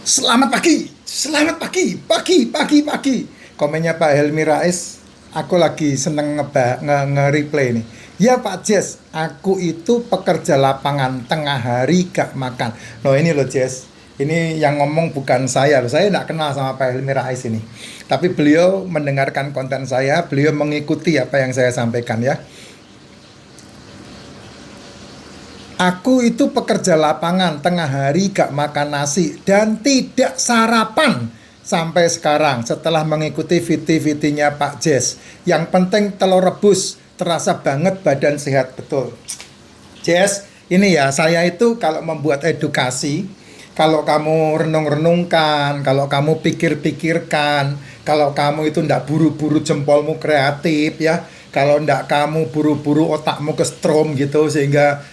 Selamat pagi, pagi. Komennya Pak Helmi Rais, aku lagi seneng nge-replay nih. Ya Pak Jess, aku itu pekerja lapangan tengah hari gak makan. Loh ini loh Jess, ini yang ngomong bukan saya loh. Saya nggak kenal sama Pak Helmi Rais ini. Tapi beliau mendengarkan konten saya, beliau mengikuti apa yang saya sampaikan ya. Aku itu pekerja lapangan, tengah hari gak makan nasi dan tidak sarapan sampai sekarang setelah mengikuti VT-VT-nya Pak Jess. Yang penting telur rebus, terasa banget badan sehat betul. Jess, ini ya saya itu kalau membuat edukasi, kalau kamu renung-renungkan, kalau kamu pikir-pikirkan, kalau kamu itu ndak buru-buru jempolmu kreatif ya, kalau ndak kamu buru-buru otakmu ke strom gitu sehingga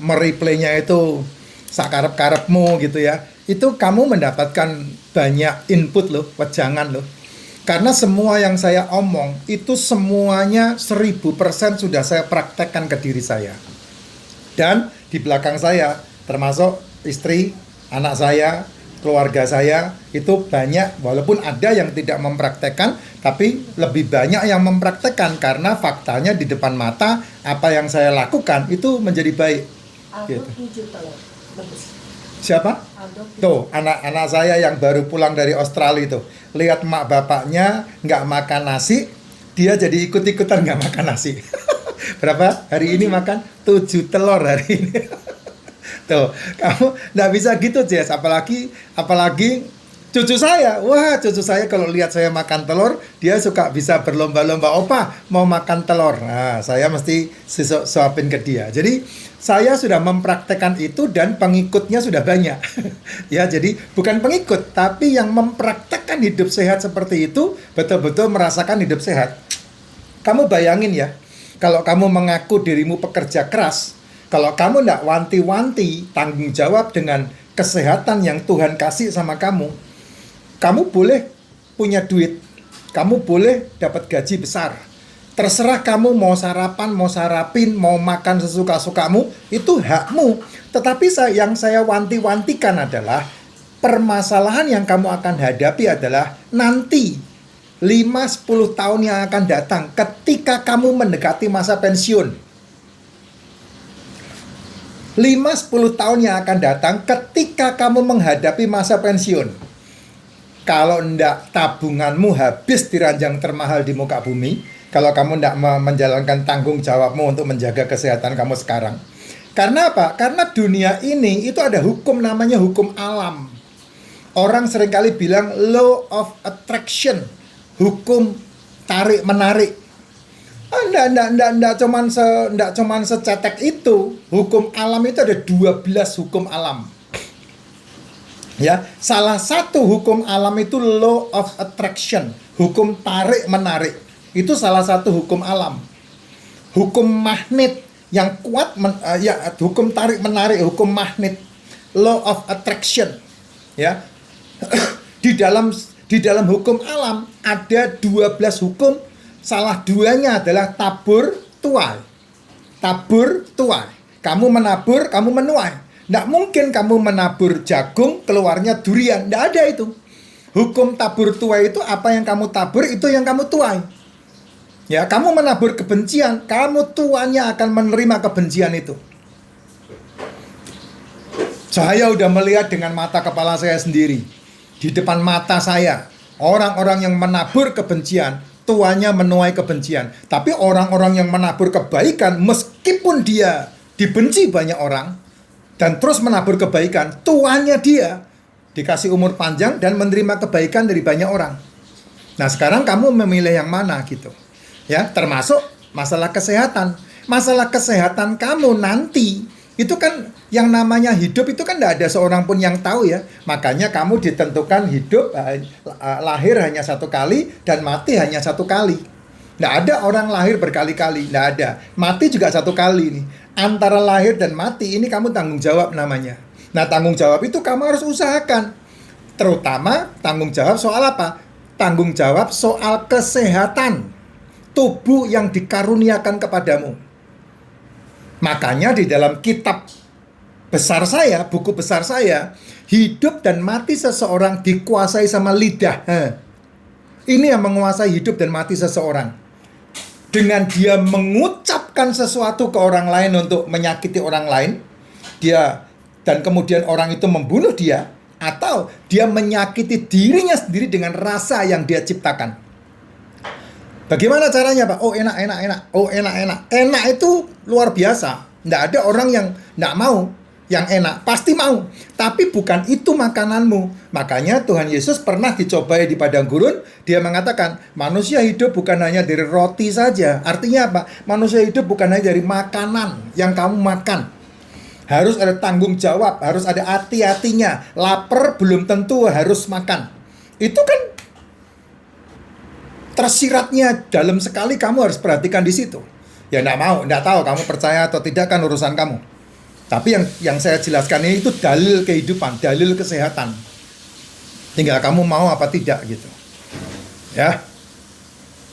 mereplaynya itu sakarep-karepmu gitu ya, itu kamu mendapatkan banyak input loh, wejangan loh. Karena semua yang saya omong itu semuanya 1000% sudah saya praktekkan ke diri saya. Dan di belakang saya, termasuk istri, anak saya, keluarga saya, itu banyak, walaupun ada yang tidak mempraktekkan, tapi lebih banyak yang mempraktekkan karena faktanya di depan mata, apa yang saya lakukan itu menjadi baik. Gitu. Siapa? Tuh, anak-anak saya yang baru pulang dari Australia itu. Lihat mak bapaknya nggak makan nasi, dia jadi ikut-ikutan nggak makan nasi. Berapa hari ini makan? 7 telur hari ini. Tuh, kamu nggak bisa gitu, Jess. Apalagi cucu saya. Wah, cucu saya kalau lihat saya makan telur, dia suka bisa berlomba-lomba. Opa, mau makan telur. Nah, saya mesti suapin ke dia. Jadi, saya sudah mempraktekkan itu dan pengikutnya sudah banyak. Ya, jadi bukan pengikut, tapi yang mempraktekkan hidup sehat seperti itu, betul-betul merasakan hidup sehat. Kamu bayangin ya, kalau kamu mengaku dirimu pekerja keras, kalau kamu nggak wanti-wanti tanggung jawab dengan kesehatan yang Tuhan kasih sama kamu, kamu boleh punya duit, kamu boleh dapat gaji besar. Terserah kamu mau sarapan, mau sarapin, mau makan sesuka-sukamu, itu hakmu. Tetapi yang saya wanti-wantikan adalah permasalahan yang kamu akan hadapi adalah nanti 5-10 tahun yang akan datang ketika kamu mendekati masa pensiun. 5-10 tahun yang akan datang ketika kamu menghadapi masa pensiun. Kalau ndak tabunganmu habis di ranjang termahal di muka bumi, kalau kamu ndak menjalankan tanggung jawabmu untuk menjaga kesehatan kamu sekarang. Karena apa? Karena dunia ini itu ada hukum namanya hukum alam. Orang seringkali bilang law of attraction, hukum tarik-menarik. Ndak cuman secetek itu. Hukum alam itu ada 12 hukum alam. Ya, salah satu hukum alam itu law of attraction, hukum tarik-menarik. Itu salah satu hukum alam. Hukum magnet yang kuat, hukum tarik-menarik, hukum magnet, law of attraction. Ya, di dalam hukum alam ada 12 hukum. Salah duanya adalah tabur tuai. Tabur tuai. Kamu menabur, kamu menuai. Nggak mungkin kamu menabur jagung, keluarnya durian. Nggak ada itu. Hukum tabur tuai itu apa yang kamu tabur, itu yang kamu tuai. Ya, kamu menabur kebencian, kamu tuanya akan menerima kebencian itu. Saya udah melihat dengan mata kepala saya sendiri. Di depan mata saya, orang-orang yang menabur kebencian, tuanya menuai kebencian. Tapi orang-orang yang menabur kebaikan, meskipun dia dibenci banyak orang, dan terus menabur kebaikan, tuanya dia dikasih umur panjang dan menerima kebaikan dari banyak orang. Nah, sekarang kamu memilih yang mana gitu. Ya, termasuk masalah kesehatan. Masalah kesehatan kamu nanti, itu kan yang namanya hidup itu kan tidak ada seorang pun yang tahu ya. Makanya kamu ditentukan hidup, lahir hanya satu kali dan mati hanya satu kali. Tidak ada orang lahir berkali-kali, tidak ada. Mati juga satu kali nih. Antara lahir dan mati ini kamu tanggung jawab namanya. Nah, tanggung jawab itu kamu harus usahakan. Terutama tanggung jawab soal apa? Tanggung jawab soal kesehatan tubuh yang dikaruniakan kepadamu. Makanya di dalam kitab besar saya, buku besar saya, hidup dan mati seseorang dikuasai sama lidah. Ini yang menguasai hidup dan mati seseorang. Dengan dia mengucapkan sesuatu ke orang lain untuk menyakiti orang lain, dia dan kemudian orang itu membunuh dia, atau dia menyakiti dirinya sendiri dengan rasa yang dia ciptakan. Bagaimana caranya, Pak? Oh, enak. Oh, enak. Enak itu luar biasa. Nggak ada orang yang nggak mau yang enak. Pasti mau. Tapi bukan itu makananmu. Makanya Tuhan Yesus pernah dicobai di padang gurun. Dia mengatakan, manusia hidup bukan hanya dari roti saja. Artinya apa? Manusia hidup bukan hanya dari makanan yang kamu makan. Harus ada tanggung jawab. Harus ada hati-hatinya. Lapar belum tentu harus makan. Itu kan tersiratnya dalam sekali, kamu harus perhatikan di situ. Ya enggak tahu kamu percaya atau tidak kan urusan kamu. Tapi yang saya jelaskan ini itu dalil kehidupan, dalil kesehatan. Tinggal kamu mau apa tidak gitu. Ya.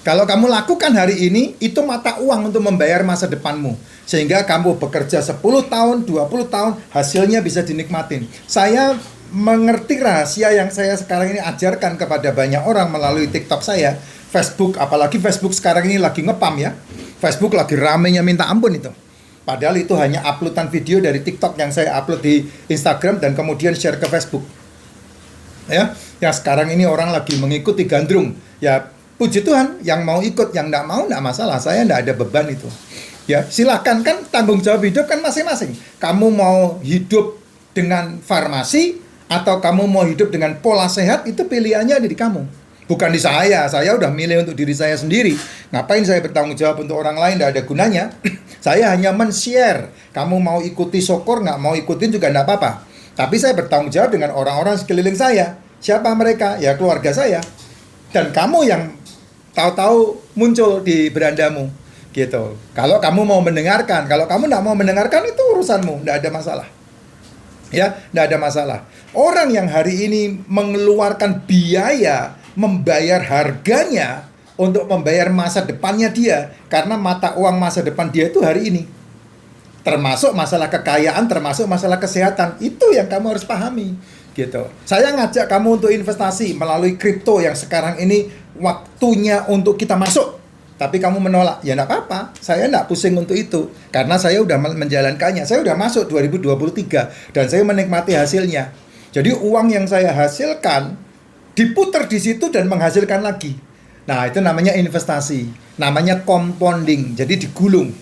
Kalau kamu lakukan hari ini, itu mata uang untuk membayar masa depanmu. Sehingga kamu bekerja 10 tahun, 20 tahun, hasilnya bisa dinikmatin. Saya mengerti rahasia yang saya sekarang ini ajarkan kepada banyak orang melalui TikTok saya. Facebook, apalagi Facebook sekarang ini lagi ngepam ya. Facebook lagi ramenya minta ampun itu. Padahal itu hanya uploadan video dari TikTok yang saya upload di Instagram dan kemudian share ke Facebook. Ya, yang sekarang ini orang lagi mengikuti gandrung. Ya, puji Tuhan, yang mau ikut, yang enggak mau enggak masalah. Saya enggak ada beban itu. Ya, silakan, kan tanggung jawab hidup kan masing-masing. Kamu mau hidup dengan farmasi atau kamu mau hidup dengan pola sehat, itu pilihannya ada di kamu. Bukan di saya udah milih untuk diri saya sendiri. Ngapain saya bertanggung jawab untuk orang lain, tidak ada gunanya. Saya hanya men-share. Kamu mau ikuti syukur, nggak mau ikutin juga nggak apa-apa. Tapi saya bertanggung jawab dengan orang-orang sekeliling saya. Siapa mereka? Ya keluarga saya. Dan kamu yang tahu-tahu muncul di berandamu. Gitu. Kalau kamu mau mendengarkan, kalau kamu nggak mau mendengarkan, itu urusanmu, nggak ada masalah. Ya, nggak ada masalah. Orang yang hari ini mengeluarkan biaya, membayar harganya untuk membayar masa depannya dia, karena mata uang masa depan dia itu hari ini, termasuk masalah kekayaan, termasuk masalah kesehatan. Itu yang kamu harus pahami gitu. Saya ngajak kamu untuk investasi melalui kripto yang sekarang ini waktunya untuk kita masuk, tapi kamu menolak. Ya enggak apa-apa, saya enggak pusing untuk itu, karena saya udah menjalankannya. Saya udah masuk 2023 dan saya menikmati hasilnya. Jadi uang yang saya hasilkan diputar di situ dan menghasilkan lagi. Nah, itu namanya investasi. Namanya compounding. Jadi digulung.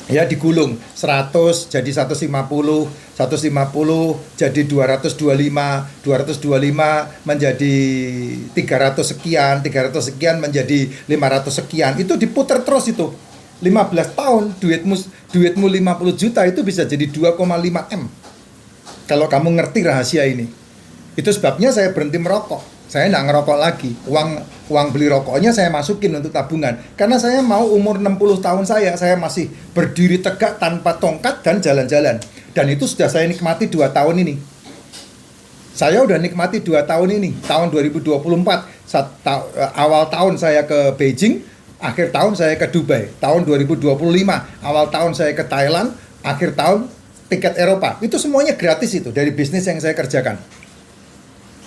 Ya, digulung. 100 jadi 150, 150 jadi 225, 225 menjadi 300 sekian, 300 sekian menjadi 500 sekian. Itu diputar terus itu. 15 tahun duitmu 50 juta itu bisa jadi 2,5 M. Kalau kamu ngerti rahasia ini. Itu sebabnya saya berhenti merokok. Saya nggak ngerokok lagi. Uang beli rokoknya saya masukin untuk tabungan. Karena saya mau umur 60 tahun saya masih berdiri tegak tanpa tongkat dan jalan-jalan. Dan itu sudah saya nikmati 2 tahun ini. Saya udah nikmati 2 tahun ini. Tahun 2024, awal tahun saya ke Beijing, akhir tahun saya ke Dubai. Tahun 2025, awal tahun saya ke Thailand, akhir tahun tiket Eropa. Itu semuanya gratis itu dari bisnis yang saya kerjakan.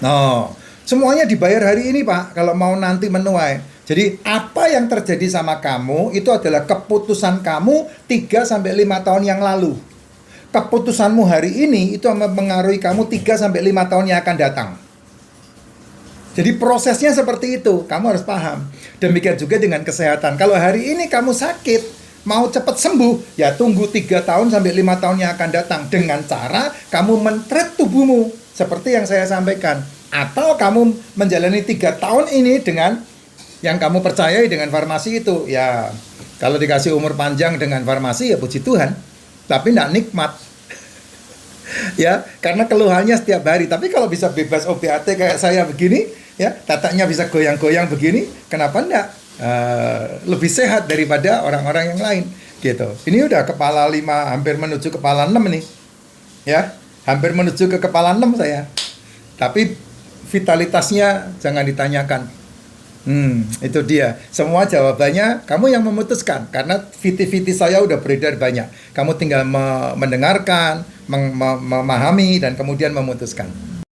No, semuanya dibayar hari ini, Pak, kalau mau nanti menuai. Jadi apa yang terjadi sama kamu itu adalah keputusan kamu 3-5 tahun yang lalu. Keputusanmu hari ini itu mempengaruhi kamu 3-5 tahun yang akan datang. Jadi prosesnya seperti itu, kamu harus paham. Demikian juga dengan kesehatan. Kalau hari ini kamu sakit, mau cepat sembuh, ya tunggu 3-5 tahun yang akan datang. Dengan cara kamu men-treat tubuhmu seperti yang saya sampaikan. Atau kamu menjalani 3 tahun ini dengan yang kamu percayai dengan farmasi itu. Ya, kalau dikasih umur panjang dengan farmasi, ya puji Tuhan. Tapi tidak nikmat. Ya, karena keluhannya setiap hari. Tapi kalau bisa bebas obat kayak saya begini, ya, tataknya bisa goyang-goyang begini, kenapa enggak? Lebih sehat daripada orang-orang yang lain. Gitu. Ini udah kepala 5, hampir menuju kepala 6 nih. Ya, hampir menuju ke kepala 6 saya. Tapi vitalitasnya jangan ditanyakan. Itu dia. Semua jawabannya kamu yang memutuskan karena viti-viti saya udah beredar banyak. Kamu tinggal mendengarkan, memahami dan kemudian memutuskan.